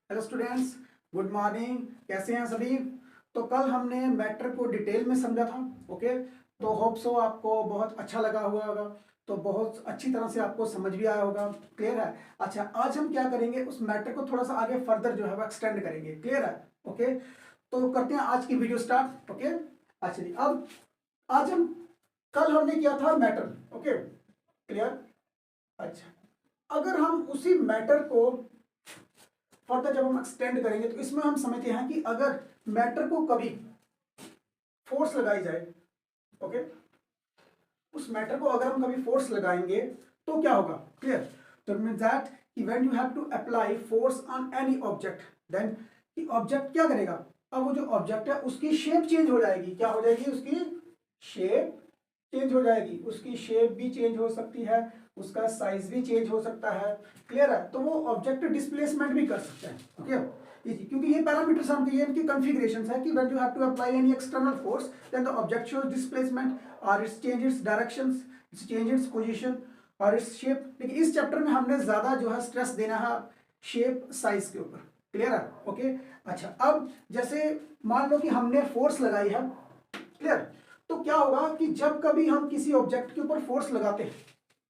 Hello students, good morning. कैसे हैं सभी? तो कल हमने मैटर को डिटेल में समझा था। ओके, तो होप सो आपको बहुत अच्छा लगा हुआ होगा, तो बहुत अच्छी तरह से आपको समझ भी आया होगा। क्लियर है? अच्छा, आज हम क्या करेंगे, उस मैटर को थोड़ा सा आगे फर्दर जो है वो एक्सटेंड करेंगे। क्लियर है? ओके, तो करते हैं आज की वीडियो स्टार्ट। ओके, अच्छा जी, अब आज हम कल हमने किया था मैटर। Okay, clear? अच्छा, अगर हम उसी मैटर को फर्दर जब हम एक्सटेंड करेंगे तो इसमें हम समझते हैं कि अगर मैटर को कभी फोर्स लगाई जाए, ओके, उस मैटर को अगर हम कभी फोर्स लगाएंगे तो क्या होगा। क्लियर? तो मीन दैट कि when you have to apply force on any object, then कि ऑब्जेक्ट क्या करेगा। अब वो जो ऑब्जेक्ट है उसकी शेप चेंज हो जाएगी। क्या हो जाएगी? उसकी शेप चेंज हो जाएगी। उसकी शेप भी चेंज हो सकती है, उसका साइज भी चेंज हो सकता है। क्लियर है? तो वो ऑब्जेक्ट डिस्प्लेसमेंट भी कर सकते हैं। ओके, क्योंकि ये पैरामीटर्स हम ये इनकी कॉन्फ़िगरेशंस है कि when you have to apply any external force then the object shows displacement और its change its directions, its change its position और इट्स शेप। लेकिन इस चैप्टर में हमने ज्यादा जो है स्ट्रेस देना है शेप साइज के ऊपर। क्लियर है? ओके, अच्छा, अब जैसे मान लो कि हमने फोर्स लगाई है। क्लियर? तो क्या होगा कि जब कभी हम किसी ऑब्जेक्ट के ऊपर फोर्स लगाते हैं,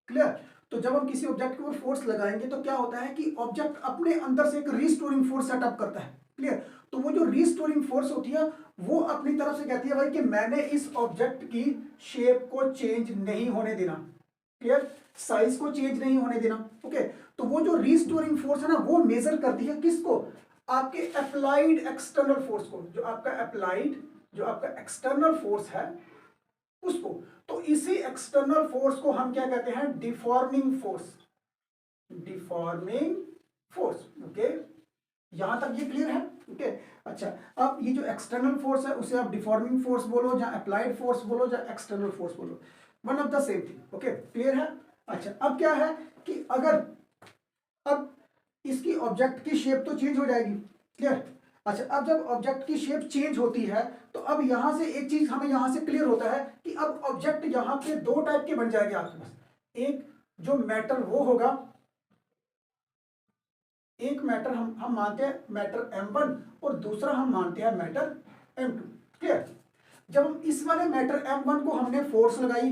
क्लियर, तो जब हम किसी ऑब्जेक्ट के ऊपर फोर्स लगाएंगे तो क्या होता है कि ऑब्जेक्ट अपने अंदर से एक रीस्टोरिंग फोर्स सेटअप करता है। क्लियर? तो वो जो रीस्टोरिंग फोर्स होती है वो अपनी तरफ से कहती है भाई कि मैंने इस ऑब्जेक्ट की शेप को चेंज नहीं होने देना। क्लियर? साइज को चेंज नहीं होने देना। ओके, तो वो जो रीस्टोरिंग फोर्स है ना वो मेजर करती है किसको? आपके अप्लाइड एक्सटर्नल फोर्स को। जो आपका एक्सटर्नल फोर्स है उसको। तो इसी एक्सटर्नल फोर्स को हम क्या कहते हैं? Deforming force. Deforming force. Okay, यहां तक ये क्लियर है? ओके, अच्छा, अब ये जो एक्सटर्नल फोर्स है उसे आप डिफॉर्मिंग फोर्स बोलो, या अप्लाइड फोर्स बोलो, या एक्सटर्नल फोर्स बोलो, one of the same thing. Okay, clear है? अच्छा, अब क्या है कि अगर अब इसकी ऑब्जेक्ट की शेप तो चेंज हो जाएगी। क्लियर? अच्छा, अब जब ऑब्जेक्ट की शेप चेंज होती है तो अब यहां से एक चीज हमें यहां से क्लियर होता है कि अब ऑब्जेक्ट यहां पे दो टाइप के बन जाएंगे आपके पास। एक जो मैटर वो होगा, एक मैटर हम मानते हैं मैटर M1 और दूसरा हम मानते हैं मैटर M2। क्लियर? जब हम इस वाले मैटर M1 को हमने फोर्स लगाई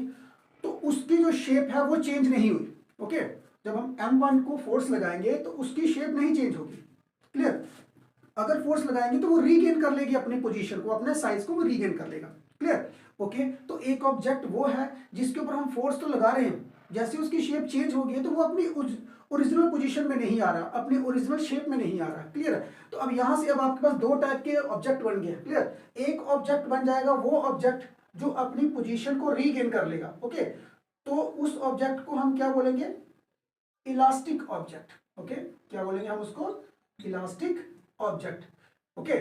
तो उसकी जो शेप है वो चेंज नहीं हुई। ओके, जब हम M1 को फोर्स लगाएंगे तो उसकी शेप नहीं चेंज होगी। क्लियर? अगर फोर्स लगाएंगे तो वो रीगेन कर लेगी अपनी पोजीशन को, अपने साइज को वो रीगेन कर लेगा। क्लियर? ओके, तो एक ऑब्जेक्ट वो है जिसके ऊपर हम फोर्स तो लगा रहे हैं, जैसे उसकी शेप चेंज हो गई है तो वो अपनी ओरिजिनल पोजीशन में नहीं आ रहा, अपनी ओरिजिनल शेप में नहीं आ रहा। क्लियर है? तो अब यहां से अब आपके पास दो टाइप के ऑब्जेक्ट बन गए। क्लियर? एक ऑब्जेक्ट बन जाएगा वो ऑब्जेक्ट जो अपनी पोजीशन को रीगेन कर लेगा। ओके, तो उस ऑब्जेक्ट को हम क्या बोलेंगे? Elastic object. ओके, क्या बोलेंगे हम उसको? Elastic object. ओके,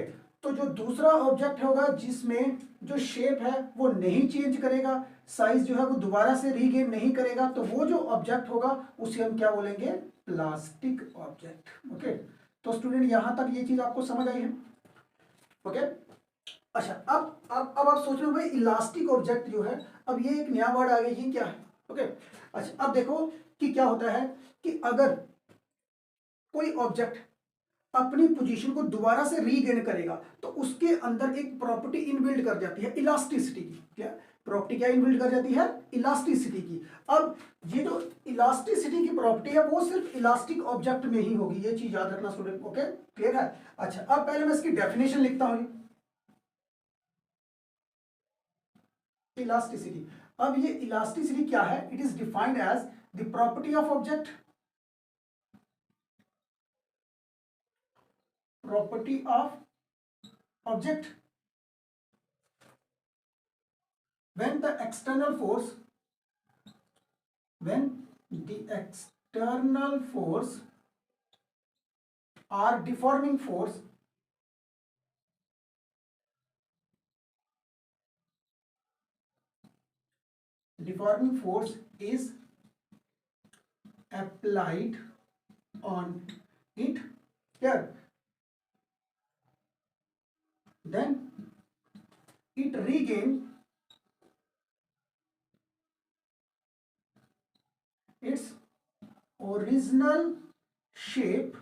तो जो दूसरा ऑब्जेक्ट होगा जिसमें जो शेप है वो नहीं चेंज करेगा, साइज जो है वो दोबारा से रीगेन नहीं करेगा, तो वो जो ऑब्जेक्ट होगा उसे हम क्या बोलेंगे? Plastic object. ओके, तो स्टूडेंट यहां तक ये चीज आपको समझ आई है? ओके, अच्छा, अब आप सोच रहे हो भाई इलास्टिक ऑब्जेक्ट जो है, अब ये एक नया वर्ड आ गया, ये क्या है? ओके, अच्छा, अब देखो कि क्या होता है कि अगर कोई ऑब्जेक्ट अपनी पोजीशन को दोबारा से रीगेन करेगा तो उसके अंदर एक प्रॉपर्टी इनबिल्ड कर जाती है इलास्टिसिटी की। क्या प्रॉपर्टी क्या इनबिल्ड कर जाती है? इलास्टिसिटी की। अब ये जो इलास्टिसिटी की प्रॉपर्टी है वो सिर्फ इलास्टिक ऑब्जेक्ट में ही होगी, ये चीज याद रखना स्टूडेंट। ओके, क्लियर है? अच्छा, अब पहले मैं इसकी डेफिनेशन लिखता हूं। इलास्टिसिटी, अब ये इलास्टिसिटी क्या है? It is defined as the property of object, property of object when the external force, when the external force or deforming force is applied on it, here then it regain its original shape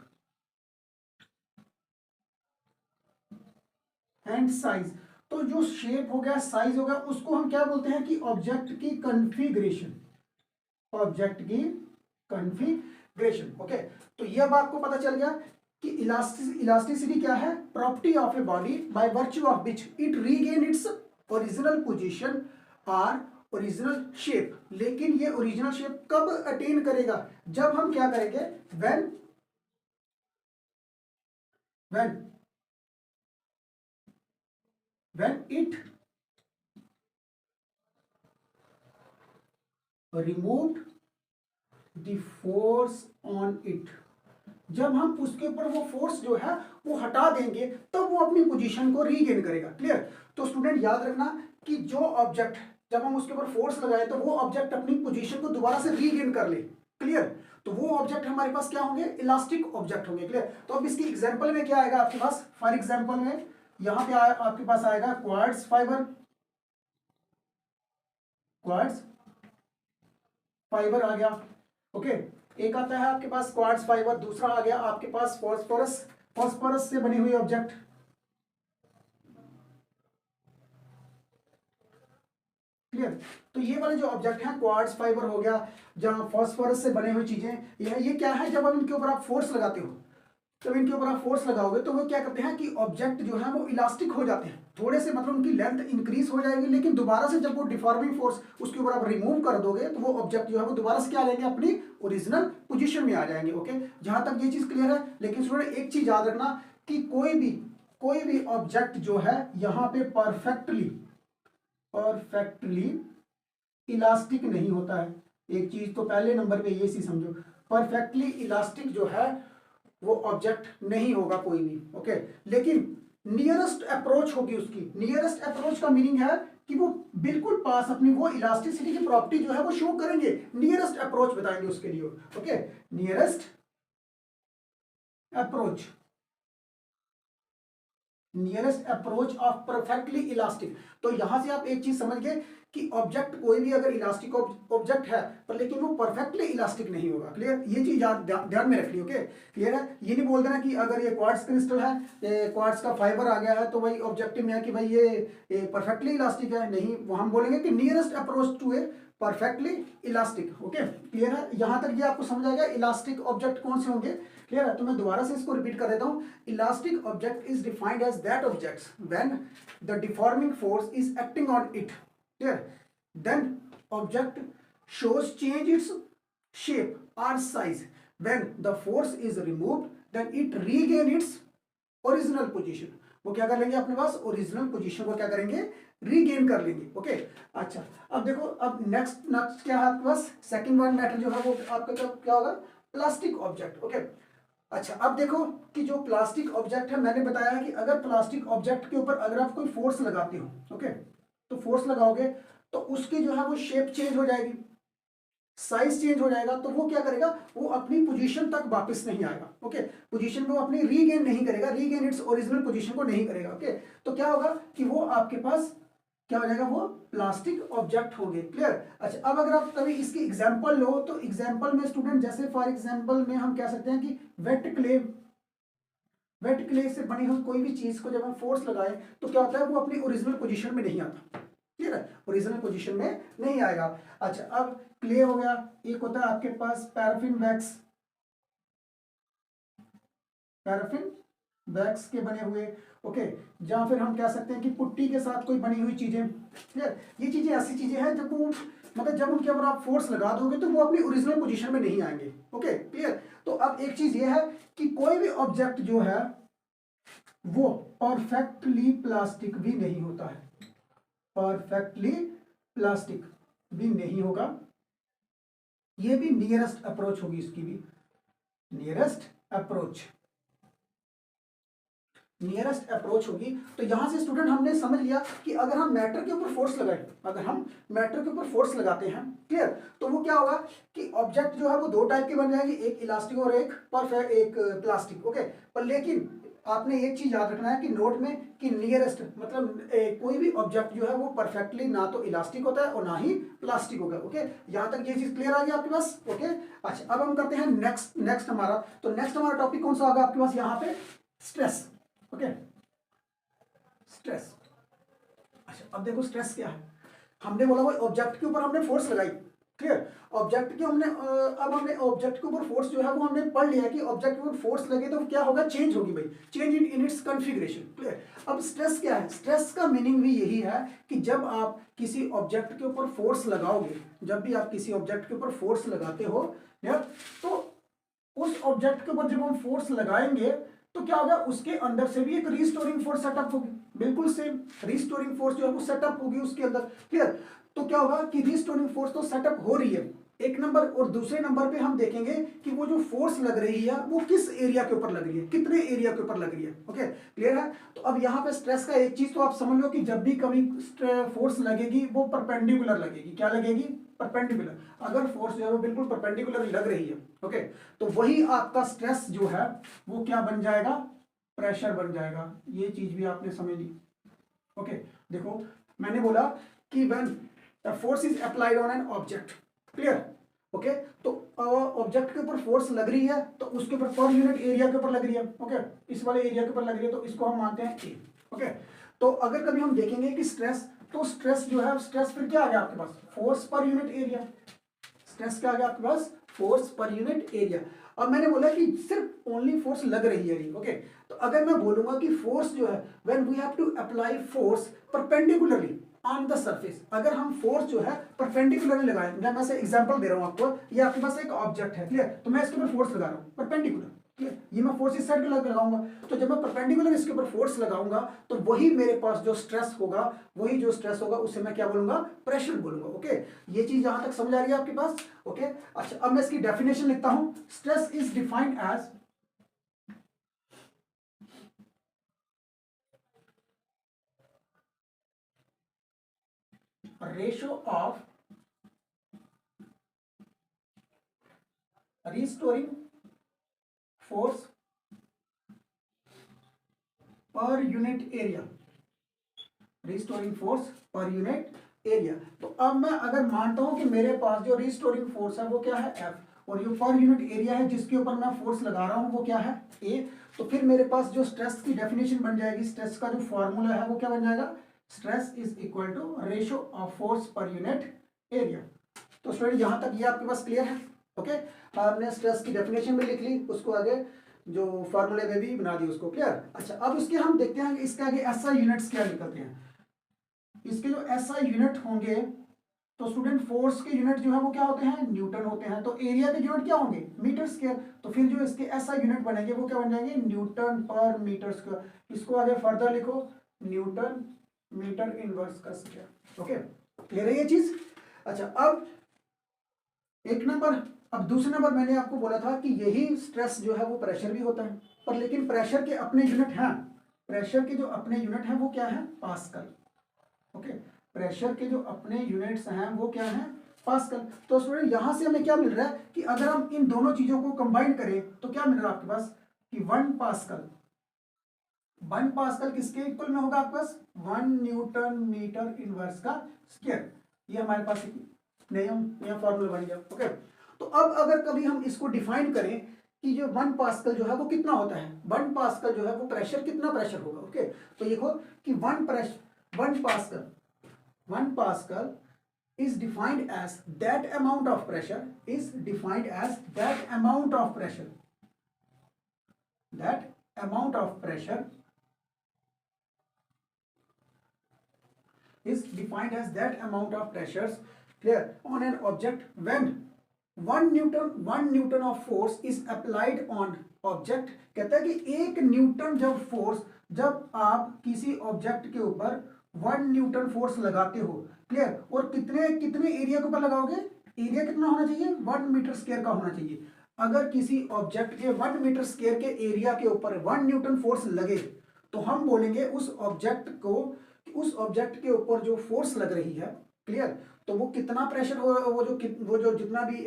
and size. तो जो shape हो गया, size हो गया, उसको हम क्या बोलते हैं कि ऑब्जेक्ट की कॉन्फ़िगरेशन, ऑब्जेक्ट की कॉन्फ़िगरेशन। ओके, तो ये अब आपको पता चल गया कि इलास्टिसिटी क्या है, property of a body by virtue of which it regain its original position और ओरिजिनल शेप। लेकिन ये ओरिजिनल शेप कब अटेन करेगा, जब हम क्या करेंगे, when when when it removed the force on it. जब हम उसके ऊपर वो फोर्स जो है वो हटा देंगे, तब वो अपनी पोजीशन को रीगेन करेगा। क्लियर। तो स्टूडेंट याद रखना कि जो ऑब्जेक्ट, जब हम उसके ऊपर फोर्स लगाए तो वो ऑब्जेक्ट अपनी पोजीशन को दोबारा से रीगेन कर ले। क्लियर। तो वो ऑब्जेक्ट हमारे पास क्या होंगे, इलास्टिक ऑब्जेक्ट होंगे। क्लियर। तो अब इसकी एग्जांपल में क्या आएगा आपके पास, फॉर एग्जांपल में यहां पे आपके पास आएगा क्वार्ट्ज फाइबर, क्वार्ट्ज फाइबर आ गया। ओके, एक आता है आपके पास क्वार्ट्ज फाइबर, दूसरा आ गया आपके पास फॉस्फोरस, फॉस्फोरस से बनी हुई ऑब्जेक्ट। क्लियर। तो ये वाले जो ऑब्जेक्ट हैं, क्वार्ट्ज फाइबर हो गया, जहां फॉस्फोरस से बने हुई चीजें, ये क्या है, जब आप इनके ऊपर आप फोर्स लगाते हो, जब इनके ऊपर आप फोर्स लगाओगे तो वो क्या करते हैं कि ऑब्जेक्ट जो है वो इलास्टिक हो जाते हैं थोड़े से, मतलब उनकी लेंथ इंक्रीज हो जाएगी, लेकिन दोबारा से जब वो डिफॉर्मिंग फोर्स उसके ऊपर आप रिमूव कर दोगे तो वो ऑब्जेक्ट जो है वो दोबारा से क्या आ जाएंगे, अपनी ओरिजिनल पोजीशन में आ जाएंगे। ओके, जहां तक ये चीज क्लियर है। लेकिन स्टूडेंट एक चीज याद रखना कि कोई भी ऑब्जेक्ट जो है यहाँ पे परफेक्टली इलास्टिक नहीं होता है। एक चीज तो पहले नंबर पे ये सी समझो, परफेक्टली इलास्टिक जो है वो ऑब्जेक्ट नहीं होगा कोई भी। ओके, लेकिन नियरेस्ट अप्रोच होगी उसकी। नियरेस्ट अप्रोच का मीनिंग है कि वो बिल्कुल पास अपनी वो इलास्टिसिटी की प्रॉपर्टी जो है वो शो करेंगे, नियरेस्ट अप्रोच बताएंगे उसके लिए। Okay, nearest approach, nearest approach of perfectly elastic. तो यहां से आप एक चीज समझ गए कि ऑब्जेक्ट कोई भी अगर इलास्टिक ऑब्जेक्ट है पर लेकिन वो परफेक्टली इलास्टिक नहीं होगा। क्लियर, ये चीज ध्यान में रखनी। ओके, क्लियर है। ये नहीं बोल देना कि अगर ये क्वार्ट्ज क्रिस्टल है, क्वार्ट्ज का फाइबर आ गया है तो भाई ऑब्जेक्टिव में है कि भाई ये परफेक्टली इलास्टिक है। नहीं, वो हम बोलेंगे कि nearest approach to a perfectly elastic. Okay, clear है। यहां तक ये आपको समझ आएगा इलास्टिक ऑब्जेक्ट कौन से होंगे। क्लियर है। तो मैं दोबारा से इसको रिपीट कर देता हूं। Elastic object is defined as that objects when the deforming force is acting on it. Clear? Then object shows change its shape or size. When the force is removed, then it regain its original position. वो क्या कर लेंगे, अपने पास original position को क्या करेंगे, regain कर लेंगे। ओके, अच्छा अब देखो, अब नेक्स्ट क्या है आपके पास, सेकंड वन मैटर जो है वो आपका क्या होगा, प्लास्टिक ऑब्जेक्ट। ओके, अच्छा अब देखो कि जो प्लास्टिक ऑब्जेक्ट है, मैंने बताया है कि अगर प्लास्टिक ऑब्जेक्ट के ऊपर अगर आप कोई फोर्स लगाते हो, ओके, तो फोर्स लगाओगे तो उसकी जो है वो शेप चेंज हो जाएगी, साइज चेंज हो जाएगा, तो वो क्या करेगा, वो अपनी पोजीशन तक वापस नहीं आएगा। ओके, पोजीशन में वो अपनी रीगेन नहीं करेगा, रीगेन इट्स ओरिजिनल पोजीशन को नहीं करेगा। ओके, तो क्या होगा कि वो आपके पास क्या हो जाएगा, वो प्लास्टिक ऑब्जेक्ट हो गए। क्लियर। अच्छा अब अगर आप कभी इसकी एग्जांपल लो तो एग्जांपल में स्टूडेंट, जैसे फॉर एग्जांपल में हम कह सकते हैं कि वेट क्ले से बनी हुई कोई भी चीज को जब हम फोर्स लगाए तो क्या होता है, वो अपनी ओरिजिनल पोजीशन में नहीं आता। क्लियर है, ओरिजिनल पोजीशन में नहीं आएगा। अच्छा अब क्ले हो गया, एक होता है आपके पास पैराफिन वैक्स, पैराफिन वैक्स के बने हुए। ओके, जहां फिर हम कह सकते हैं कि पुट्टी के साथ कोई बनी हुई चीजें। क्लियर, ये चीजें ऐसी चीजें हैं जब वो मतलब जब उनके ऊपर आप फोर्स लगा दोगे तो वो अपनी ओरिजिनल पोजीशन में नहीं आएंगे। Okay, clear. तो अब एक चीज ये है कि कोई भी ऑब्जेक्ट जो है वो परफेक्टली प्लास्टिक भी नहीं होता है, परफेक्टली प्लास्टिक भी नहीं होगा। ये भी नियरेस्ट अप्रोच होगी, इसकी भी नियरेस्ट अप्रोच, नियरेस्ट अप्रोच होगी। तो यहां से स्टूडेंट हमने समझ लिया कि अगर हम मैटर के ऊपर फोर्स लगाए, अगर हम मैटर के ऊपर फोर्स लगाते हैं, क्लियर, तो वो क्या होगा कि ऑब्जेक्ट जो है वो दो टाइप के बन जाएंगे, एक इलास्टिक और एक परफेक्ट, एक प्लास्टिक। ओके, पर लेकिन आपने एक चीज याद रखना है कि नोट में कि नियरेस्ट मतलब कोई भी ऑब्जेक्ट जो है वो परफेक्टली ना तो इलास्टिक होता है और ना ही प्लास्टिक होगा। ओके, यहां तक ये चीज क्लियर आ गई आपके पास। ओके, अच्छा अब हम करते हैं नेक्स्ट हमारा, तो नेक्स्ट हमारा टॉपिक कौन सा होगा आपके पास यहाँ पे, स्ट्रेस। Okay, stress. अच्छा अब देखो स्ट्रेस क्या है, हमने बोला वो ऑब्जेक्ट के ऊपर हमने फोर्स लगाई, क्लियर। ऑब्जेक्ट के हमने अब हमने ऑब्जेक्ट के ऊपर फोर्स जो है वो हमने पढ़ लिया कि ऑब्जेक्ट के ऊपर फोर्स लगे तो क्या होगा, चेंज होगी भाई, change in its configuration, clear. अब स्ट्रेस क्या है, स्ट्रेस का मीनिंग भी यही है कि जब आप किसी ऑब्जेक्ट के ऊपर फोर्स लगाओगे, जब भी आप किसी ऑब्जेक्ट के ऊपर फोर्स लगाते हो या तो उस ऑब्जेक्ट के ऊपर जब हम फोर्स लगाएंगे तो क्या होगा, उसके अंदर से भी एक रिस्टोरिंग फोर्स सेटअप होगी, बिल्कुल सेम रिस्टोरिंग फोर्स जो है वो सेटअप होगी उसके अंदर, क्लियर। तो क्या होगा कि रिस्टोरिंग फोर्स तो सेटअप हो रही है एक नंबर, और दूसरे नंबर पे हम देखेंगे कि वो जो फोर्स लग रही है वो किस एरिया के ऊपर लग रही है, कितने एरिया के ऊपर लग रही है, ओके क्लियर है। तो अब यहाँ पे स्ट्रेस का एक चीज तो आप समझ लो कि जब भी कभी फोर्स लगेगी वो परपेंडिकुलर लगेगी, क्या लगेगी, परपेंडिकुलर। अगर फोर्स जो है वो बिल्कुल परपेंडिकुलर लग रही है, ओके, तो वही आपका स्ट्रेस जो है वो क्या बन जाएगा, प्रेशर बन जाएगा। ये चीज भी आपने समझ ली, ओके। देखो मैंने बोला कि when the force is applied on an object, clear, okay. तो ऑब्जेक्ट के ऊपर फोर्स लग रही है तो उसके ऊपर पर यूनिट एरिया के ऊपर लग रही है, ओके, इस वाले एरिया के ऊपर लग रही है तो इसको हम मानते हैं ए, ओके। तो अगर कभी हम देखेंगे कि स्ट्रेस, तो स्ट्रेस जो है, स्ट्रेस फिर क्या आ गया आपके पास, force per unit area, stress क्या आ गया आपके पास, फोर्स पर यूनिट एरिया। अब मैंने बोला कि सिर्फ ओनली फोर्स लग रही है, ओके। तो अगर मैं बोलूंगा कि फोर्स जो है when we have to apply force perpendicularly on the surface, अगर हम फोर्स जो है परपेंडिकुलरली लगाएं, मैं से एग्जांपल दे रहा हूं आपको, ये आपके पास एक ऑब्जेक्ट है, क्लियर, तो मैं इसके ऊपर फोर्स लगा रहा हूं परपेंडिकुलर, क्लियर, ये मैं फोर्स इस साइड लगाऊंगा, तो जब मैं परपेंडिकुलर इसके ऊपर फोर्स लगाऊंगा तो वही मेरे पास जो स्ट्रेस होगा, वही जो स्ट्रेस होगा उसे मैं क्या बोलूंगा, प्रेशर बोलूंगा, ओके। ये चीज यहां तक समझ आ रही है आपके पास, ओके। अच्छा अब मैं इसकी डेफिनेशन लिखता हूं, stress is defined as ratio of restoring force per unit area, restoring force per unit area. तो अब मैं अगर मानता हूं कि मेरे पास जो रिस्टोरिंग फोर्स है वो क्या है F, और जो पर यूनिट एरिया है जिसके ऊपर मैं फोर्स लगा रहा हूं वो क्या है A, तो फिर मेरे पास जो स्ट्रेस की डेफिनेशन बन जाएगी, स्ट्रेस का जो फॉर्मूला है वो क्या बन जाएगा, stress is equal to ratio of force per unit area. तो स्टूडेंट यहां तक ये आपके पास क्लियर है, ओके। आपने स्ट्रेस की डेफिनेशन भी लिख ली, उसको आगे जो फॉर्मूले में भी बना दी उसको, क्लियर। अच्छा अब उसके हम देखते हैं कि इसके आगे एसआई यूनिट्स क्या निकलते हैं। इसके जो एसआई यूनिट होंगे तो स्टूडेंट फोर्स के यूनिट जो है वो क्या होते हैं, न्यूटन होते हैं, तो एरिया के यूनिट क्या होंगे, मीटर स्क्वायर, तो फिर जो इसके एसआई यूनिट बनेंगे वो क्या बन जाएंगे, न्यूटन पर मीटर स्क्वायर। इसको आगे फर्दर लिखो, न्यूटन मीटर इनवर्स का स्क्वायर, ओके क्लियर है ये चीज। अच्छा अब एक नंबर, अब दूसरे नंबर मैंने आपको बोला था कि यही स्ट्रेस जो है वो प्रेशर भी होता है, पर लेकिन प्रेशर के अपने यूनिट हैं, प्रेशर के जो अपने यूनिट हैं वो क्या है, पास्कल, ओके। प्रेशर के जो अपने यूनिट्स हैं वो क्या है, पास्कल। तो स्टूडेंट यहां से हमें क्या मिल रहा है कि अगर हम इन दोनों चीजों को कंबाइन करें तो क्या मिल रहा है आपके पास कि 1 पास्कल, 1 पास्कल किसके इक्वल में होगा आपके पास, 1 न्यूटन मीटर इनवर्स का स्क्वायर। ये हमारे पास नियम या फॉर्मूला बन गया, ओके। तो अब अगर कभी हम इसको डिफाइन करें कि जो 1 पास्कल जो है वो कितना होता है, 1 पास्कल जो है वो प्रेशर, कितना प्रेशर होगा, ओके। तो देखो कि 1 pascal is defined as that amount of pressure, is defined as that amount of pressure, that amount of pressure is defined as that amount of pressures, clear, on an object when 1 Newton of force is applied on object। कहता है कि 1 Newton जब force, जब आप किसी object के ऊपर 1 Newton force लगाते हो, क्लियर, और कितने कितने एरिया के ऊपर लगाओगे, एरिया कितना होना चाहिए, 1 मीटर स्क्वायर का होना चाहिए। अगर किसी ऑब्जेक्ट के 1 मीटर स्क्वायर के एरिया के ऊपर 1 न्यूटन फोर्स लगे तो हम बोलेंगे उस ऑब्जेक्ट को, उस ऑब्जेक्ट के ऊपर जो फोर्स लग रही है, क्लियर, तो वो कितना प्रेशर हो, वो जो जितना भी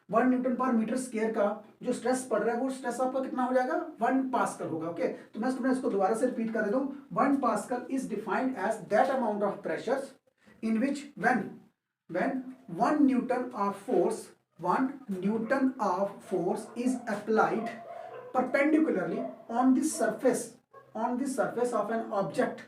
1 न्यूटन पर मीटर स्क्वायर का जो स्ट्रेस पड़ रहा है वो स्ट्रेस आपका कितना हो जाएगा, 1 पास्कल होगा, ओके। तो मैं स्टूडेंट इसको दोबारा से रिपीट कर देता हूँ, 1 pascal is defined as that amount of pressure in which when 1 newton of force, 1 newton of force is applied perpendicularly on the surface of an object,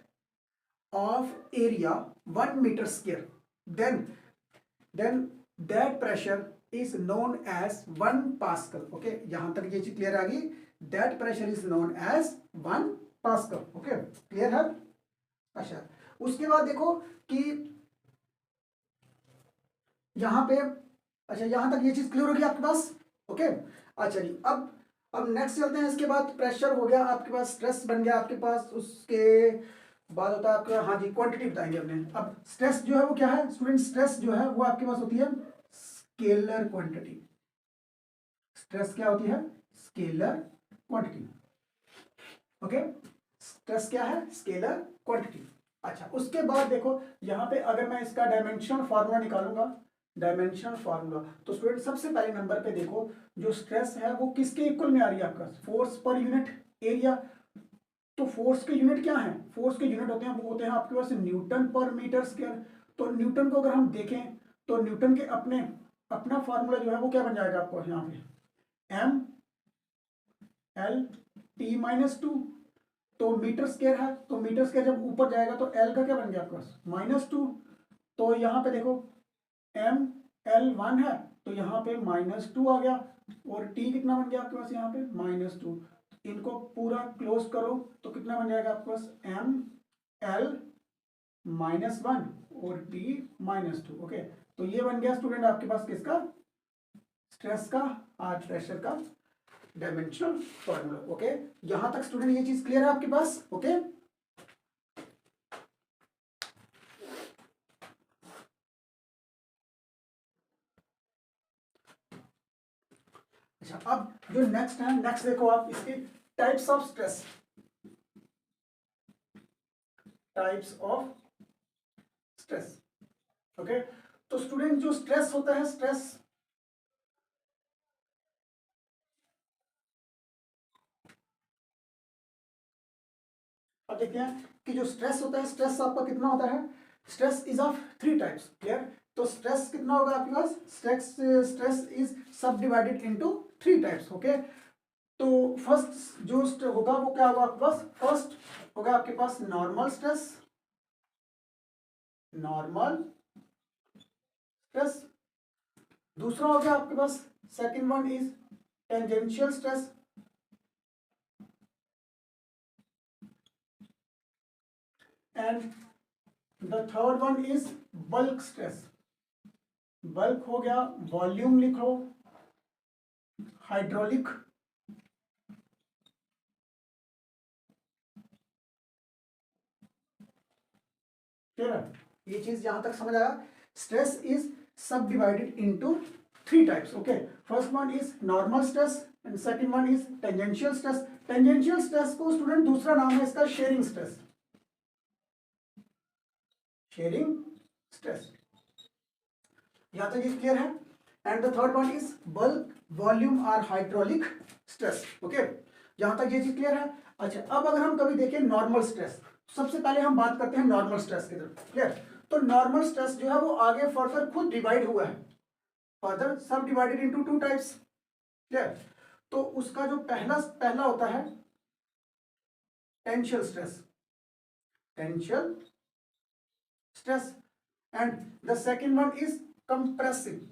of area 1 meter square, then that pressure is known as 1 pascal. Okay, यहां तक ये चीज clear आ गई. That pressure is known as 1 pascal. Okay, clear है. अच्छा, उसके बाद देखो कि यहां पे, अच्छा यहां तक ये चीज क्लियर होगी आपके पास. ओके, अच्छा जी, अब नेक्स्ट चलते हैं. इसके बाद प्रेशर हो गया आपके पास, स्ट्रेस बन गया आपके पास, उसके बाद होता है आपका, हाँ जी, क्वांटिटी बताएंगे हमने. अब स्ट्रेस जो है वो क्या है स्टूडेंट? स्ट्रेस जो है वो आपके पास होती है स्केलर क्वांटिटी. स्ट्रेस क्या होती है? Scalar quantity. ओके, स्ट्रेस क्या है? Scalar quantity. अच्छा, उसके बाद देखो यहां पे अगर मैं इसका डायमेंशनल फार्मूला निकालूंगा, डायमेंशनल फार्मूला, तो स्टूडेंट सबसे पहले नंबर पे देखो जो स्ट्रेस है वो किसके इक्वल में आ रही है? आपका फोर्स पर यूनिट एरिया. तो फोर्स के यूनिट क्या है? फोर्स के यूनिट होते हैं, वो होते हैं आपके पास न्यूटन पर मीटर स्क्वायर. तो न्यूटन को अगर हम देखें तो न्यूटन के अपना फार्मूला जो है वो क्या बन जाएगा आपको यहाँ पे? M L T minus two. तो मीटर स्क्वायर है, तो मीटर स्क्वायर जब ऊपर जाएगा तो एल का क्या बन गया आपके पास? -2. तो यहाँ पे देखो एम एल 1 है, तो यहाँ पे -2 आ गया. और टी कितना बन गया आपके पास यहाँ पे? -2. इनको पूरा क्लोज करो तो कितना बन जाएगा आपके पास? एम एल -1 और टी -2. ओके, तो ये बन गया स्टूडेंट आपके पास किसका? स्ट्रेस का और प्रेशर का डायमेंशनल फॉर्मूला. ओके, यहां तक स्टूडेंट ये चीज क्लियर है आपके पास? ओके, अच्छा, अब जो नेक्स्ट है, नेक्स्ट देखो आप इसकी types of stress. Types of stress. Okay, तो स्टूडेंट जो स्ट्रेस होता है, स्ट्रेस अब देखते हैं कि जो स्ट्रेस होता है, स्ट्रेस आपका कितना होता है? Stress is of 3 types. Clear? तो स्ट्रेस कितना होगा आपके पास? स्ट्रेस इज सब डिवाइडेड इनटू 3 टाइप्स. ओके, तो फर्स्ट जो होगा वो क्या होगा आपके पास? फर्स्ट होगा आपके पास नॉर्मल स्ट्रेस. Normal stress. दूसरा हो गया आपके पास, second one is tangential stress. And the third one is bulk stress. Bulk हो गया, वॉल्यूम लिखो, हाइड्रोलिक. क्लियर है? ये चीज यहां तक समझ आया? स्ट्रेस इज सब divided into 3 types. Okay, first one is normal stress and second one is tangential stress. Tangential stress को स्टूडेंट दूसरा नाम है इसका शेयरिंग स्ट्रेस. Sharing stress. यहां तक ये क्लियर है? And the third one is bulk, volume और हाइड्रोलिक स्ट्रेस. ओके, यहां तक ये चीज क्लियर है? अच्छा, अब अगर हम कभी देखें नॉर्मल स्ट्रेस, सबसे पहले हम बात करते हैं नॉर्मल स्ट्रेस की तरफ. क्लियर? तो नॉर्मल स्ट्रेस जो है वो आगे फर्दर खुद डिवाइड हुआ है, फर्दर सब डिवाइडेड इनटू 2 टाइप्स. क्लियर? तो उसका जो पहला होता है tensile stress. Tensile stress. And the second one is compressive.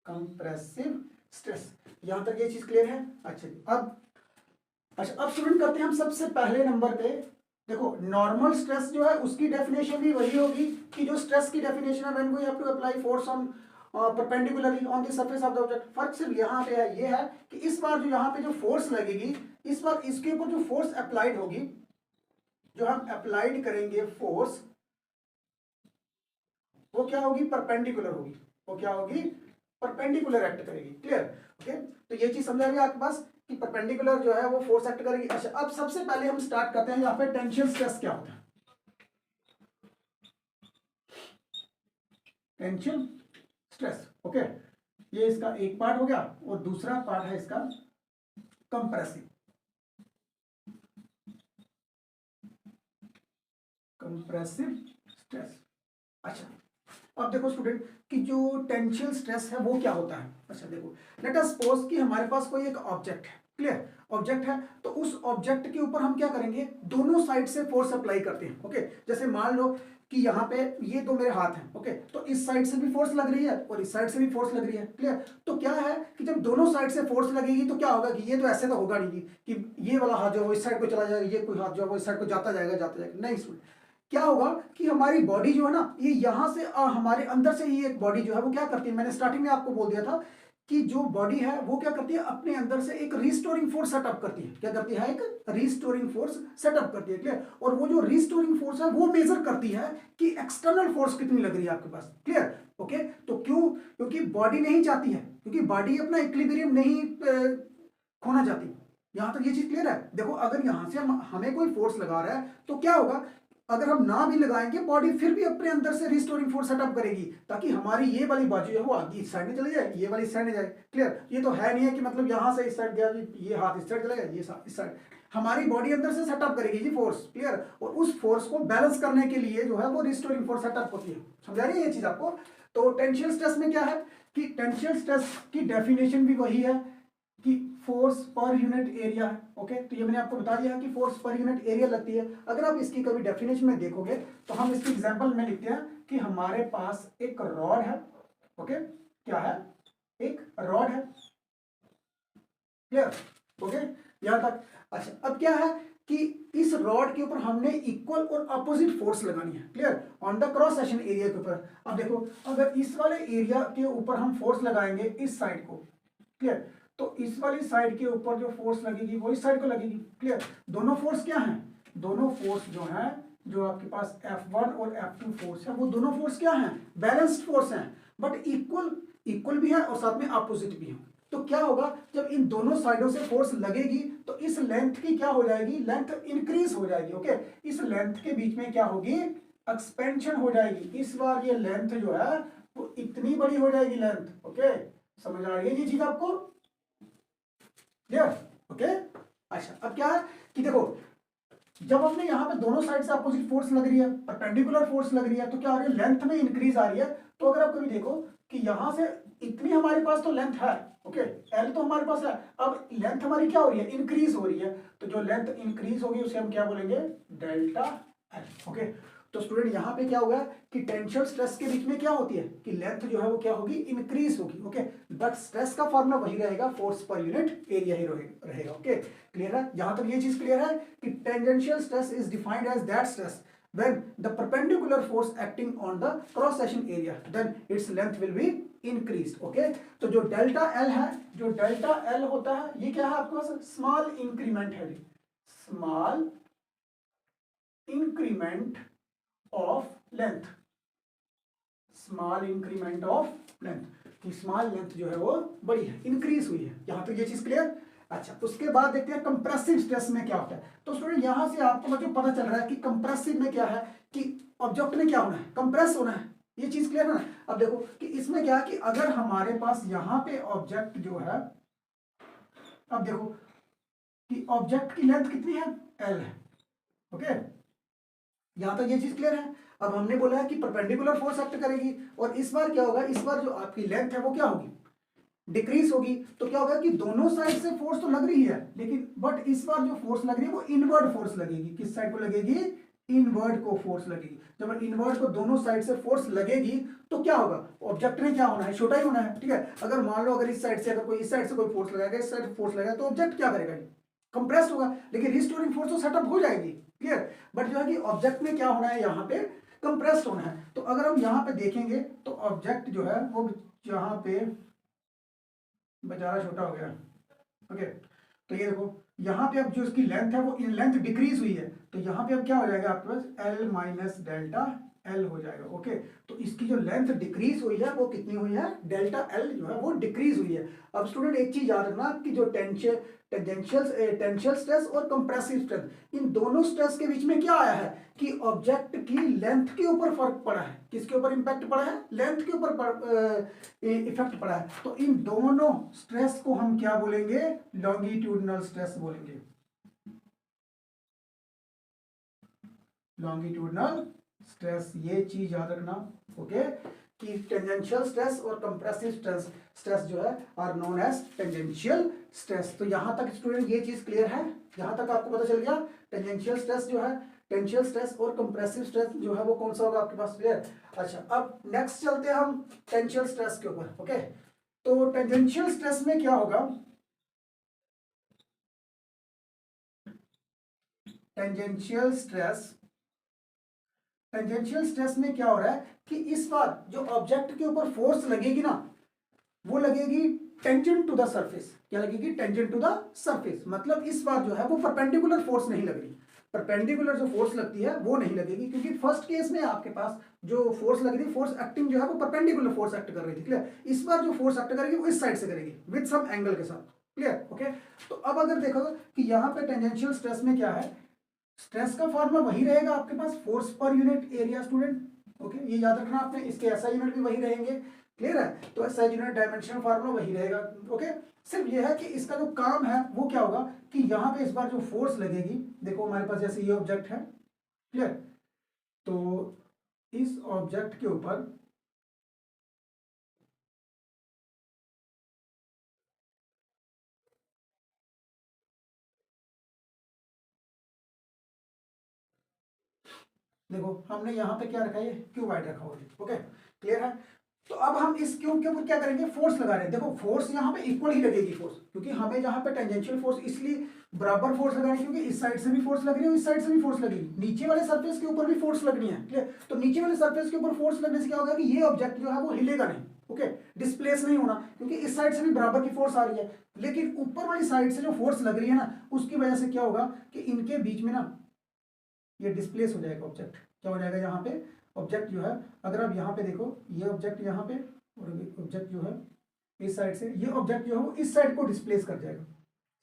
Compressive stress. यहां तक ये चीज क्लियर है? अच्छा जी, अब स्टूडेंट करते हैं हम सबसे पहले नंबर पे. देखो नॉर्मल स्ट्रेस जो है उसकी डेफिनेशन भी वही होगी कि जो स्ट्रेस की डेफिनेशन है, when we have to apply force on perpendicularly on the surface of the object. फर्क सिर्फ यहाँ पे है, ये है कि इस बार जो यहाँ पे जो फोर्स लगेगी, इस बार इसके ऊपर जो फोर्स अप्लाइड होगी, जो हम अप्लाइड करेंगे फोर्स, वो क्या होगी? परपेंडिकुलर होगी. वो क्या होगी? परपेंडिकुलर एक्ट करेगी. क्लियर? ओके, तो ये चीज समझ आ गई आपके पास कि परपेंडिकुलर जो है वो फोर्स एक्ट करेगी. अच्छा, अब सबसे पहले हम स्टार्ट करते हैं यहाँ पे टेंशियल स्ट्रेस क्या होता है. Tensile stress. ओके, ये इसका एक पार्ट हो गया और दूसरा पार्ट है इसका कंप्रेसिव. Compressive stress. अच्छा, अब देखो स्टूडेंट कि जो टेंशियल स्ट्रेस है वो क्या होता है. अच्छा देखो, लेट अस सपोज कि हमारे पास कोई एक ऑब्जेक्ट है. क्लियर, ऑब्जेक्ट है तो उस ऑब्जेक्ट के ऊपर हम क्या करेंगे, दोनों साइड से फोर्स अप्लाई करते हैं। ओके, जैसे मान लो कि यहाँ पे ये दो मेरे हाथ हैं, ओके, तो इस साइड से भी फोर्स लग रही है और इस साइड से भी फोर्स लग रही है। क्लियर, तो क्या है कि जब दोनों साइड से फोर्स लगेगी तो क्या होगा कि ये तो ऐसे तो होगा नहीं कि ये वाला हाथ जो है वो इस साइड को चला जाएगा, ये कोई हाथ जो है वो इस साइड को जाता जाएगा, नहीं सुन, क्या होगा कि हमारी बॉडी जो है ना, ये यहाँ से हमारे अंदर से ही एक बॉडी जो है वो क्या करती है, मैंने स्टार्टिंग में आपको बोल दिया था कि जो बॉडी है वो क्या करती है, अपने अंदर से एक रिस्टोरिंग फोर्स सेटअप करती है। क्या करती है, एक रिस्टोरिंग फोर्स सेटअप करती है। क्लियर, और वो जो रिस्टोरिंग फोर्स है वो मेजर करती है कि एक्सटर्नल फोर्स कितनी लग रही है आपके पास। क्लियर, ओके, तो क्यों, क्योंकि बॉडी नहीं चाहती है, क्योंकि बॉडी अपना इक्विलिब्रियम नहीं खोना चाहती। यहां तक ये चीज क्लियर है। देखो अगर यहां से हमें कोई फोर्स लगा रहा है तो क्या होगा, अगर हम ना भी लगाएंगे बॉडी फिर भी अपने अंदर से रिस्टोरिंग फोर्स सेटअप करेगी ताकि हमारी ये वाली बाजू है वो आगे इस साइड में चली जाए, ये वाली इस साइड में जाए। क्लियर, ये तो है नहीं है कि मतलब यहां से इस साइड गया, ये हाथ इस साइड चला गया, ये इस साइड, हमारी बॉडी अंदर से सेटअप करेगी जी फोर्स। क्लियर, और उस फोर्स को बैलेंस करने के लिए जो है वो रिस्टोरिंग फोर्स सेटअप होती है। समझा रही है ये चीज आपको। तो टेंशियल स्ट्रेस में क्या है कि टेंशियल स्ट्रेस की डेफिनेशन भी वही है कि फोर्स पर यूनिट एरिया है। ओके, तो ये मैंने आपको बता दिया कि फोर्स पर यूनिट एरिया लगती है। अगर आप इसकी कभी डेफिनेशन में देखोगे तो हम इसकी एग्जांपल में लिखते हैं कि हमारे पास एक रॉड है। ओके, क्या है, एक रॉड है। क्लियर, ओके, यहां तक। अच्छा, अब क्या है कि इस रॉड के ऊपर हमने इक्वल और अपोजिट फोर्स लगानी है। Clear, on the cross section area के ऊपर। अब देखो अगर इस वाले एरिया के ऊपर हम फोर्स लगाएंगे इस साइड को, क्लियर, तो इस वाली साइड के ऊपर जो फोर्स लगेगी वो इस साइड को लगेगी। क्लियर, दोनों फोर्स क्या हैं, दोनों फोर्स जो हैं, जो आपके पास F1 और F2 फोर्स है, वो दोनों फोर्स क्या हैं, बैलेंस्ड फोर्स हैं, बट इक्वल भी है और साथ में अपोजिट भी है। तो क्या होगा, जब इन दोनों साइडों से फोर्स लगेगी तो इस लेंथ की क्या हो जाएगी, लेंथ इंक्रीज हो जाएगी। ओके, इस लेंथ के बीच में क्या होगी, एक्सपेंशन हो जाएगी। इस बार ये लेंथ जो है वो इतनी बड़ी हो जाएगी लेंथ। ओके, समझ आ रही है ये चीज आपको। Clear, okay. अच्छा, अब क्या है कि देखो जब हमने यहाँ पे दोनों साइड से अपोजिट फोर्स लग रही है, परपेंडिकुलर फोर्स लग रही है, तो क्या आ रही है, लेंथ में इंक्रीज आ रही है। तो अगर आप कभी देखो कि यहां से इतनी हमारे पास तो लेंथ है, ओके, एल तो हमारे पास है, अब लेंथ हमारी क्या हो रही है, इंक्रीज हो रही है। तो जो लेंथ इंक्रीज होगी उसे हम क्या बोलेंगे, डेल्टा एल। ओके, तो स्टूडेंट यहाँ पे क्या होगा कि टेंशन स्ट्रेस के बीच में क्या होती है कि लेंथ जो है वो क्या होगी, इंक्रीज होगी। ओके, बट स्ट्रेस का फॉर्मूला वही रहेगा, फोर्स पर यूनिट एरिया ही रहेगा। ओके, क्लियर है, यहां तक ये चीज क्लियर है कि tangential stress is defined as that stress when the perpendicular force acting on the cross section area then its length will be increased. okay, तो जो डेल्टा एल है, जो डेल्टा एल होता है ये क्या है आपके पास, स्मॉल इंक्रीमेंट है, small increment of length, small increment of length, कि स्मॉल लेंथ जो है वो बड़ी है, इंक्रीज हुई है। यहां तक ये चीज क्लियर। अच्छा, उसके बाद देखते हैं कंप्रेसिव स्ट्रेस में क्या होता है। तो स्टूडेंट यहां से आपको मतलब पता चल रहा है कि कंप्रेसिव में क्या है कि ऑब्जेक्ट में क्या होना है, कंप्रेस होना है। ये चीज क्लियर है ना। अब देखो कि इसमें क्या है कि अगर हमारे पास यहां पे ऑब्जेक्ट जो है, अब देखो कि ऑब्जेक्ट की लेंथ कितनी है, एल है। ओके, यहां तक ये चीज क्लियर है। अब हमने बोला है कि परपेंडिकुलर फोर्स एक्ट करेगी और इस बार क्या होगा, इस बार जो आपकी लेंथ है वो क्या होगी, डिक्रीज होगी। तो क्या होगा कि दोनों साइड से फोर्स तो लग रही है लेकिन बट इस बार जो फोर्स लग रही है वो इनवर्ड फोर्स लगेगी। किस साइड को लगेगी, इनवर्ड को फोर्स लगेगी। जब इनवर्ड को दोनों साइड से फोर्स लगेगी तो क्या होगा, ऑब्जेक्ट में क्या होना है, छोटा ही होना है। ठीक है, अगर मान लो अगर इस साइड से, अगर कोई इस साइड से कोई फोर्स लगाएगा, इस साइड फोर्स लगाएगा, तो ऑब्जेक्ट क्या करेगा, कंप्रेस्ड होगा, लेकिन रिस्टोरिंग फोर्स तो सेटअप हो जाएगी। क्लियर, बट जो है कि ऑब्जेक्ट में क्या होना है, यहाँ पे कंप्रेस्ड होना है। तो अगर हम यहाँ पे देखेंगे तो ऑब्जेक्ट जो है वो यहाँ पे बेचारा छोटा हो गया। ओके, तो ये देखो यहाँ पे अब जो इसकी लेंथ है वो इन लेंथ डिक्रीज हुई है, तो यहाँ पे अब क्या हो जाएगा आपके पास, एल माइनस डेल्टा एल हो जाएगा। ओके, तो इसकी जो लेंथ डिक्रीज हुई है वो कितनी हुई है, डेल्टा एल जो है वो डिक्रीज हुई है। अब स्टूडेंट एक चीज याद रखना कि जो टेंशियल स्ट्रेस और कंप्रेसिव स्ट्रेस, इन दोनों स्ट्रेस के बीच में क्या आया है कि ऑब्जेक्ट की लेंथ के ऊपर फर्क पड़ा है। किसके ऊपर इंपैक्ट पड़ा है, लेंथ के ऊपर इफेक्ट पड़ा है। तो इन दोनों स्ट्रेस को हम क्या बोलेंगे, लॉन्गिट्यूडनल स्ट्रेस बोलेंगे, लॉन्गिट्यूडनल स्ट्रेस, ये चीज याद रखना, ओके, कि टेंजेंशियल स्ट्रेस और कंप्रेसिव स्ट्रेस स्ट्रेस जो है are known as tangential stress. तो यहां तक स्टूडेंट ये चीज क्लियर है, यहां तक आपको पता चल गया टेंजेंशियल स्ट्रेस जो है, टेंशियल स्ट्रेस और कंप्रेसिव स्ट्रेस जो है वो कौन सा होगा आपके पास, क्लियर। अच्छा, अब नेक्स्ट चलते हैं हम टेंशियल स्ट्रेस के ऊपर, ओके। तो टेंजेंशियल स्ट्रेस में क्या होगा, टेंजेंशियल स्ट्रेस, टेंजेंशियल स्ट्रेस में क्या हो रहा है कि इस बार जो ऑब्जेक्ट के ऊपर फोर्स लगेगी ना, वो लगेगी टेंजेंट टू द सरफेस। क्या लगेगी, टेंजेंट टू द सरफेस। मतलब इस बार जो है वो परपेंडिकुलर फोर्स नहीं लग रही, परपेंडिकुलर जो फोर्स लगती है वो नहीं लगेगी, क्योंकि फर्स्ट केस में आपके पास जो फोर्स लग रही, फोर्स एक्टिंग जो है वो परपेंडिकुलर फोर्स एक्ट कर रही थी, क्लियर। इस बार जो फोर्स एक्ट करेगी वो इस साइड से करेगी विद सम एंगल के साथ, क्लियर, ओके। तो अब अगर देखोगे कि यहाँ पे टेंजेंशियल स्ट्रेस में क्या है, स्ट्रेस का फॉर्मूला वही रहेगा आपके पास, force per unit area, student, okay, ये याद रखना आपने। इसके एसआई यूनिट भी वही रहेंगे, क्लियर है। तो एसआई यूनिट डायमेंशनल फार्मूला वही रहेगा, ओके। सिर्फ ये है कि इसका जो काम है वो क्या होगा कि यहाँ पे इस बार जो फोर्स लगेगी, देखो हमारे पास जैसे ये ऑब्जेक्ट है, क्लियर, तो इस ऑब्जेक्ट के ऊपर देखो हमने यहाँ पे क्या रखा है, क्यूबाइड रखा हुआ है, ओके, क्लियर है। तो अब हम इस क्यूब के ऊपर क्या करेंगे, फोर्स लगा रहे हैं। देखो फोर्स यहाँ पे इक्वल ही लगेगी फोर्स, क्योंकि हमें यहाँ पे टेंजेंशियल फोर्स इसलिए बराबर फोर्स लगानी, क्योंकि इस साइड से भी फोर्स लग रही है, इस साइड से भी फोर्स लगेगी, नीचे वाले सरफेस के ऊपर भी फोर्स लगनी है, क्लियर। तो नीचे वाले सरफेस के ऊपर फोर्स लगने से क्या होगा कि ये ऑब्जेक्ट जो है वो हिलेगा नहीं, ओके, डिस्प्लेस नहीं होना, क्योंकि इस साइड से भी बराबर की फोर्स आ रही है। लेकिन ऊपर वाली साइड से जो फोर्स लग रही है ना, उसकी वजह से क्या होगा कि इनके बीच में ना ये डिस्प्लेस हो जाएगा ऑब्जेक्ट। क्या हो जाएगा यहाँ पे, ऑब्जेक्ट जो है, अगर आप यहाँ पे देखो, ये ऑब्जेक्ट यहाँ पे और ऑब्जेक्ट जो है इस साइड से, ये ऑब्जेक्ट जो है वो इस साइड को डिस्प्लेस कर जाएगा,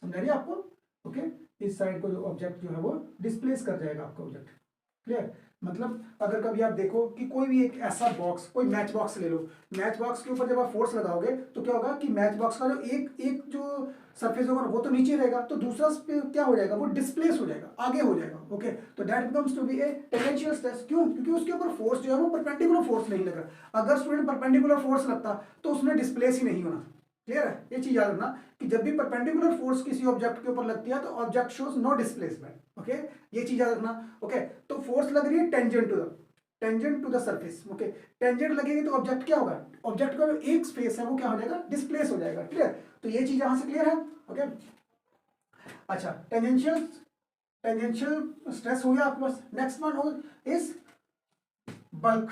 समझा रही है आपको, ओके। इस साइड को जो ऑब्जेक्ट जो है वो डिस्प्लेस कर जाएगा आपका ऑब्जेक्ट, क्लियर। मतलब अगर कभी आप देखो कि कोई भी एक ऐसा बॉक्स, कोई मैच बॉक्स ले लो, मैच बॉक्स के ऊपर जब आप फोर्स लगाओगे तो क्या होगा कि मैच बॉक्स का जो एक एक जो सरफेस होगा वो तो नीचे रहेगा, तो दूसरा क्या हो जाएगा, वो डिस्प्लेस हो जाएगा, आगे हो जाएगा, ओके। तो that becomes to be a tangential stress. क्यों, क्योंकि उसके ऊपर फोर्स जो है वो परपेंडिकुलर फोर्स नहीं लग रहा। अगर स्टूडेंट परपेंडिकुलर फोर्स लगता तो उसमें डिस्प्लेस ही नहीं होना, क्लियर है। ये चीज याद रखना कि जब भी परपेंडिकुलर फोर्स किसी ऑब्जेक्ट के ऊपर लगती है तो object shows no displacement, okay, ये चीज याद रखना, ओके। तो फोर्स लग रही है tangent to the surface, okay. Tangent लगेगी तो ऑब्जेक्ट क्या होगा, ऑब्जेक्ट का जो एक स्पेस है वो क्या हो जाएगा, डिस्प्लेस हो जाएगा, क्लियर। तो ये चीज यहां से क्लियर है, ओके। अच्छा, टेंजेंशियल स्ट्रेस हो गया आपके पास। नेक्स्ट वन हो इज बल्क।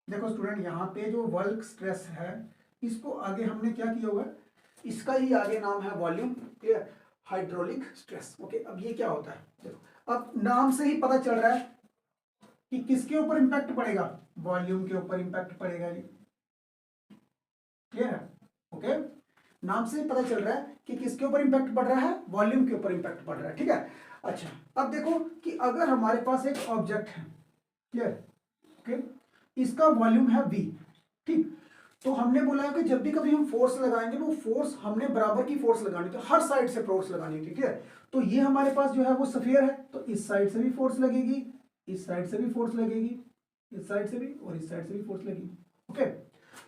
देखो स्टूडेंट, यहाँ पे जो बल्क स्ट्रेस है इसको आगे हमने क्या किया हुआ है, इसका ही आगे नाम है volume, clear, hydraulic stress, okay. अब ये क्या होता है, देखो अब नाम से ही पता चल रहा है कि किसके ऊपर इंपैक्ट पड़ेगा, वॉल्यूम के ऊपर इंपैक्ट पड़ेगा, ये क्लियर है, ओके। नाम से ही पता चल रहा है कि किसके ऊपर इंपैक्ट पड़ रहा है, वॉल्यूम के ऊपर इंपैक्ट पड़ रहा है, ठीक है। अच्छा, अब देखो कि अगर हमारे पास एक ऑब्जेक्ट है, क्लियर, ओके, इसका वॉल्यूम है v, ठीक। तो हमने बोला है कि जब भी कभी हम फोर्स लगाएंगे वो फोर्स हमने बराबर की फोर्स लगानी थी, हर साइड से फोर्स लगानी थी, ठीक है। तो ये हमारे पास जो है वो स्फीयर है, तो इस साइड से भी फोर्स लगेगी, इस साइड से भी फोर्स लगेगी, इस साइड से भी और इस साइड से भी फोर्स लगेगी, ओके।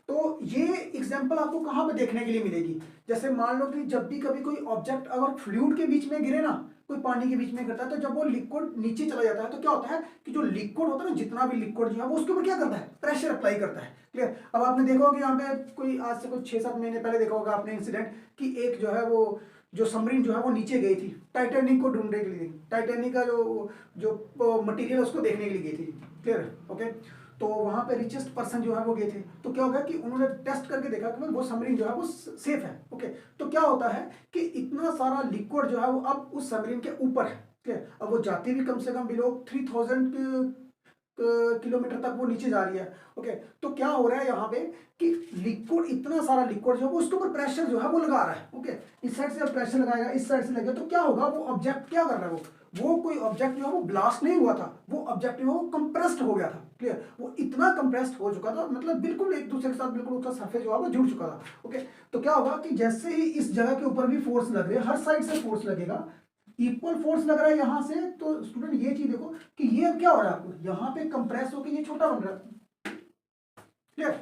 तो ये एग्जांपल आपको कहां पे देखने के लिए मिलेगी, जैसे मान लो कि जब भी कभी कोई ऑब्जेक्ट अगर फ्लूइड के बीच में गिरे ना, कोई पानी के बीच में गिरता है, तो जब वो लिक्विड नीचे चला जाता है तो क्या होता है कि जो लिक्विड होता है ना, जितना भी लिक्विड जो है वो उसके ऊपर क्या करता है, प्रेशर अप्लाई करता है, क्लियर। अब आपने देखा होगा यहाँ पे कोई आज से कुछ 6-7 महीने पहले देखा होगा आपने इंसिडेंट कि एक जो है वो जो सबमरीन जो है वो नीचे गई थी, टाइटैनिक को ढूंढने के लिए, टाइटैनिक का जो जो मटेरियल उसको देखने के लिए गई थी, क्लियर, ओके। तो वहां पे रिचेस्ट पर्सन जो है वो गए थे, तो क्या होगा कि उन्होंने टेस्ट करके देखा कि वो सबमरीन जो है वो सेफ है, ओके। तो क्या होता है कि इतना सारा लिक्विड जो है वो अब उस सबमरीन के ऊपर है, ठीक। अब वो जाती भी कम से कम बिलो 3000 किलोमीटर तक वो नीचे जा रही है, ओके। तो क्या हो रहा है यहाँ पे कि लिक्विड, इतना सारा लिक्विड जो है वो उसके ऊपर प्रेशर जो है वो लगा रहा है, ओके। इस साइड से प्रेशर लगाएगा, इस साइड से लगेगा, तो क्या होगा, वो ऑब्जेक्ट क्या कर रहा है, वो कोई ऑब्जेक्ट जो है वो ब्लास्ट नहीं हुआ था, वो ऑब्जेक्ट जो है वो कंप्रेस्ड हो गया था, क्लियर। वो इतना कंप्रेस्ड हो चुका था, मतलब बिल्कुल एक दूसरे के साथ बिल्कुल उसका सरफेस जो है वो जुड़ चुका था, ओके। तो क्या होगा कि जैसे ही इस जगह के ऊपर भी फोर्स लग रही है, हर साइड से फोर्स लगेगा, इक्वल फोर्स लग रहा है यहाँ से, तो स्टूडेंट ये चीज देखो कि ये क्या हो रहा है आपको, यहाँ पे कंप्रेस होकर ये छोटा बन रहा है, क्लियर।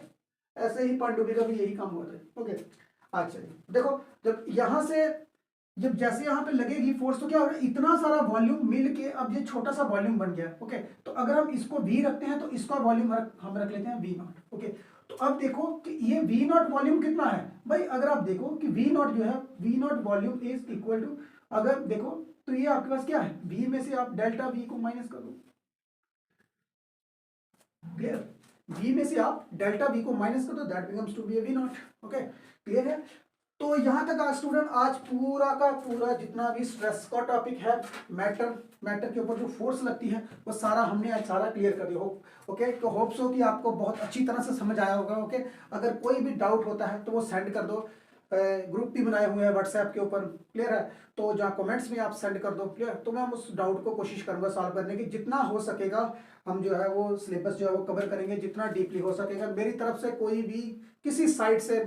ऐसे ही पनडुब्बी का भी यही काम होता है। ओके, अच्छा देखो, जब यहाँ से जब जैसे यहाँ पे लगेगी फोर्स तो क्या होगा, इतना सारा वॉल्यूम मिल के अब ये छोटा सा वॉल्यूम बन गया। ओके, तो अगर हम इसको v रखते हैं तो इसका वॉल्यूम हम रख लेते हैं v नॉट। ओके, तो अब देखो कि ये v नॉट वॉल्यूम कितना है भाई, अगर आप देखो कि v नॉट जो है, v naught volume is equal to, अगर देखो तो ये आपके पास क्या है, v में से आप डेल्टा v को माइनस कर दो, क्लियर। v में से आप डेल्टा v को माइनस कर दो, that becomes to be v naught. Okay, clear है। तो यहां तक आज स्टूडेंट, आज पूरा का पूरा जितना भी स्ट्रेस का टॉपिक है, मैटर के ऊपर जो फोर्स लगती है, वो सारा हमने आज सारा क्लियर कर दिया। ओके, तो होप सो कि आपको बहुत अच्छी तरह से समझ आया होगा। ओके, अगर कोई भी डाउट होता है तो वो सेंड कर दो, ग्रुप भी बनाए हुए हैं व्हाट्सएप के ऊपर, क्लियर है। तो जहाँ कमेंट्स में आप सेंड कर दो, क्लियर। तो मैं उस डाउट को कोशिश करूंगा सॉल्व करने की, जितना हो सकेगा हम जो है वो सिलेबस जो है वो कवर करेंगे, जितना डीपली हो सकेगा। मेरी तरफ से कोई भी किसी साइड से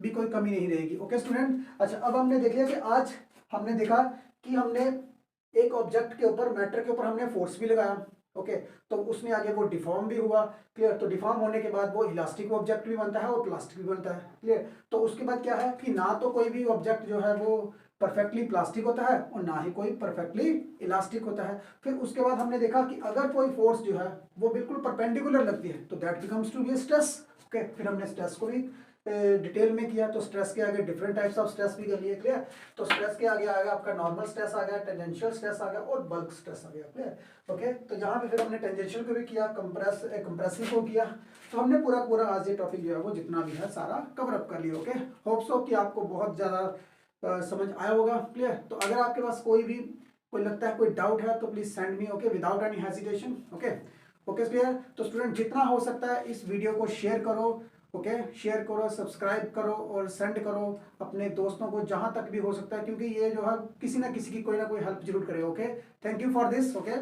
भी कोई कमी नहीं रहेगी। ओके स्टूडेंट, अच्छा अब हमने देख लिया कि आज हमने देखा कि हमने एक ऑब्जेक्ट के ऊपर, मैटर के ऊपर हमने फोर्स भी लगाया। ओके, तो उसमें आगे वो डिफॉर्म भी हुआ, क्लियर। तो डिफॉर्म होने के बाद वो इलास्टिक ऑब्जेक्ट भी बनता है और प्लास्टिक भी बनता है, क्लियर। तो उसके बाद क्या है कि ना तो कोई भी ऑब्जेक्ट जो है वो परफेक्टली प्लास्टिक होता है और ना ही कोई परफेक्टली इलास्टिक होता है। फिर उसके बाद हमने देखा कि अगर कोई फोर्स जो है वो बिल्कुल परपेंडिकुलर लगती है तो that becomes to be stress. Okay, फिर हमने स्ट्रेस को भी डिटेल में किया। तो स्ट्रेस के आगे डिफरेंट टाइप्स ऑफ स्ट्रेस भी कर लिए, क्लियर। तो स्ट्रेस के आगे आ गया आपका नॉर्मल स्ट्रेस आ गया, टेंजेंशियल स्ट्रेस आ गया और बल्क स्ट्रेस आ गया, क्लियर। ओके, तो यहाँ पे फिर हमने टेंजेंशियल को भी किया, कंप्रेसिव को किया। तो हमने पूरा आज ये टॉपिक जो है वो जितना भी है सारा कवर अप कर लिया। ओके, होप सो कि आपको बहुत ज़्यादा समझ आया होगा, क्लियर। तो अगर आपके पास कोई लगता है कोई डाउट है तो please send me, okay, without any hesitation. Okay, clear. तो स्टूडेंट जितना हो सकता है इस वीडियो को शेयर करो, ओके, शेयर करो, सब्सक्राइब करो और सेंड करो अपने दोस्तों को जहां तक भी हो सकता है, क्योंकि ये जो है किसी ना किसी की कोई ना कोई हेल्प जरूर करे। Okay, thank you for this. Okay.